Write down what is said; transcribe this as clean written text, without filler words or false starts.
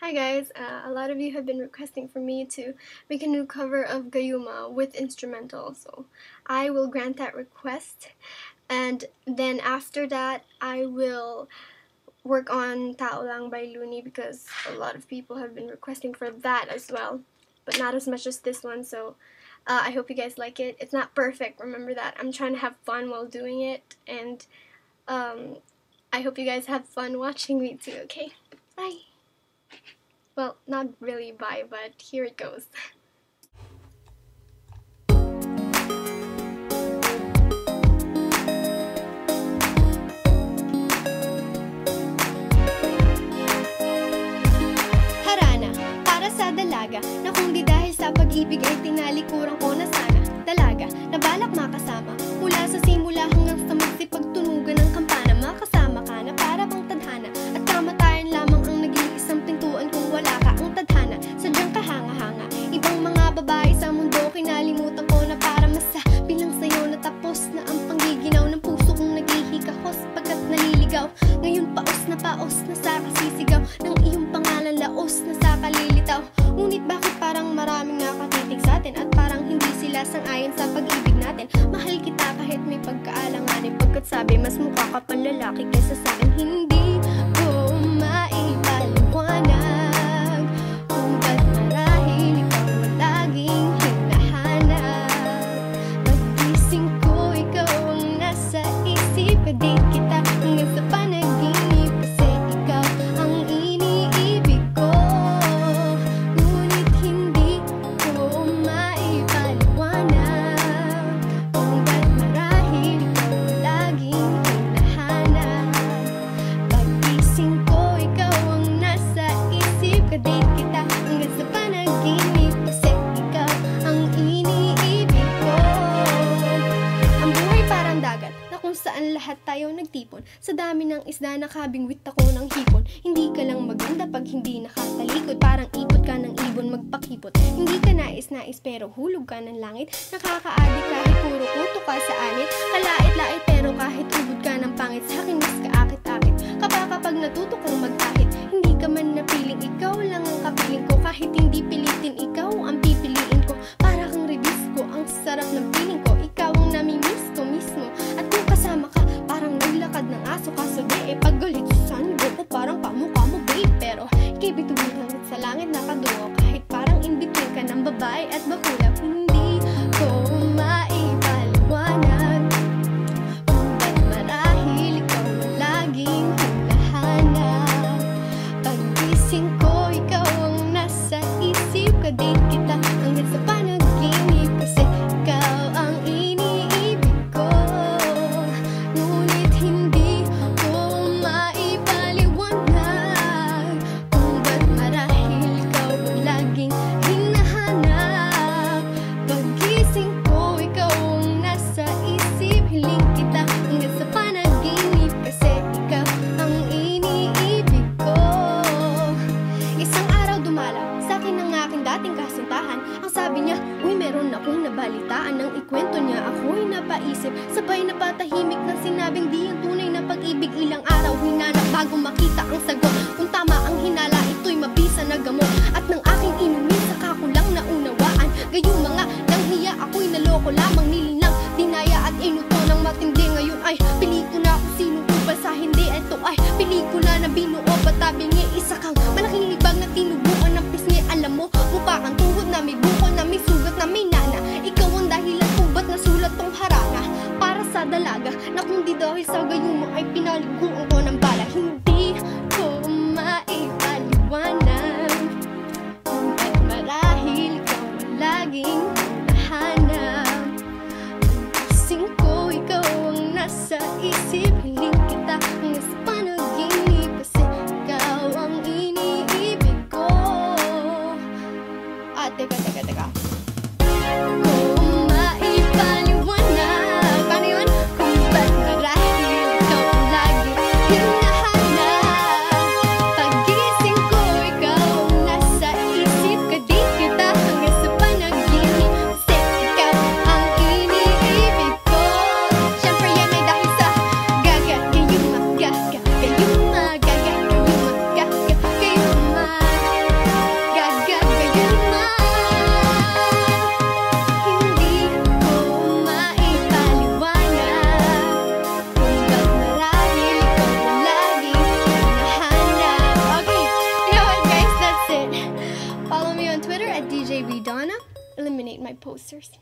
Hi guys, a lot of you have been requesting for me to make a new cover of Gayuma with instrumental, so I will grant that request, and then after that I will work on Tao Lang by Looney because a lot of people have been requesting for that as well, but not as much as this one, so I hope you guys like it. It's not perfect, remember that. I'm trying to have fun while doing it, and I hope you guys have fun watching me too, okay? Bye! Well, not really bye, but here it goes. Harana, para sa dalaga, na kung di dahil sa pag-ibig ay tinalikuran ko na sana. Dalaga, na balak makasama, mula sa simula hanggang sa magsipagtunugan ng kampana. Makasama ka na para bang tadhana, at kamatayan lamang ang nag-iisang pintuan kung wala ka ang tadhana. Sadyang kahanga-hanga, ibang mga babae sa mundo kinalimutan ko na para masabi lang sa'yo na tapos na ang panggiginaw ng puso kong naghihikahos pagkat naliligaw. Ngayon paos na sa kasisigaw ng iyong pangalan, laos na sa kalilitaw. Ngunit bakit parang maraming nakatitig sa atin at parang hindi sila sang-ayon sa pag-ibig natin? Mahal kita kahit may pagkaalanganin, pagkat sabi mas mukha ka pang lalaki kaysa sa akin. Hindi ko maipaliwanag kung ba't marahil ikaw ang laging hinahanap. Pag-gising ko, ikaw ang nasa isip, kadate kita hanggang sa panaginip, kasi ikaw ang iniibig ko. Ngunit hindi ko maipaliwanag kung ba't marahil ikaw ang laging hinahanap. Pag-gising ko, ikaw ang nasa isip, kadate kita hanggang sa panaginip, kasi ikaw ang iniibig ko. Ang buhay parang dagat na kung saan lahat tayo nagtipon. Sa dami ng isda nakabingwit ako ng hipon. Hindi ka lang maganda pag hindi nakatalikod, parang ipot ka ng ibon magpakipot. Hindi ka nais-nais pero hulog ka ng langit. Nakakaadik kahit puro kuto ka sa anit. Kalait-lait pero kahit ubod ka ng pangit, sa akin mas kaakit-akit kapag natuto kang magkahit. Hindi ka man napiling, ikaw lang ang kapiling ko. Kahit hindi pilitin, ikaw ang pipiliin ko. Para kang ribisco, ang sarap ng piling ko. Ikaw ang namimiss ko mismo. At kung kasama ka, parang naglakad ng aso. Kaso di pag galit sa sanbo ko, parang kamukha mo babe. Pero ika'y bituin hanggat sa langit nakadungo. Kahit parang in between ka ng babae at bakula. Hindi ko maipaliwanag kung ba't marahil ikaw ang laging hinahanap. Pag-gising ko, ikaw ang nasa isip, kadate kita hanggang sa panaginip, kasi ikaw ang iniibig ko. Ngunit hindi ko maipaliwanag kung ba't marahil ikaw ang laging hinahanap. Pag-gising ko, ikaw ang nasa isip, hiling kita hanggang sa panaginip, kasi ikaw ang iniibig ko. Isang araw dumalaw sa akin ang aking dating kasintahan. Ang sabi niya, uy, meron akong nabalitaan. Nang ikwento niya, ako'y napaisip, sabay napatahimik ng sinabing di ang tunay na pag-ibig. Ilang araw hinanap bago makita ang sagot. Kung tama ang hinala, ito'y mabisa na gamot. At nang aking inumin, saka ko lang naunawaan. Gayong mga nanghiya, ako'y naloko lamang, nilinang dinaya at inuto ng matindi. Ngayon ay pili ko na kung sino upal sa hindi. Ito ay pelikula na binuo, patabingi. Isa kang malaking libag na tinubuan ng pisngi. Alam mo, mukha kang tuhod na may buko, na may sugat, na may nana. Ikaw ang dahilan kung ba't nasulat tong harana. Para sa dalaga, na kung di dahil sa gayuma ay pinaliguan ko ng bala. Hindi ko maipaliwanag kung ba't marahil ikaw ang laging hinahanap. Pag-gising ko, ikaw ang nasa isip, hiling kita hanggang sa panaginip, kasi ikaw ang iniibig ko. Teka. Kung maipaliwanag, paano yun? Kung ba't marahil ikaw ang laging Follow me on Twitter at DJBDonna. Eliminate my posters.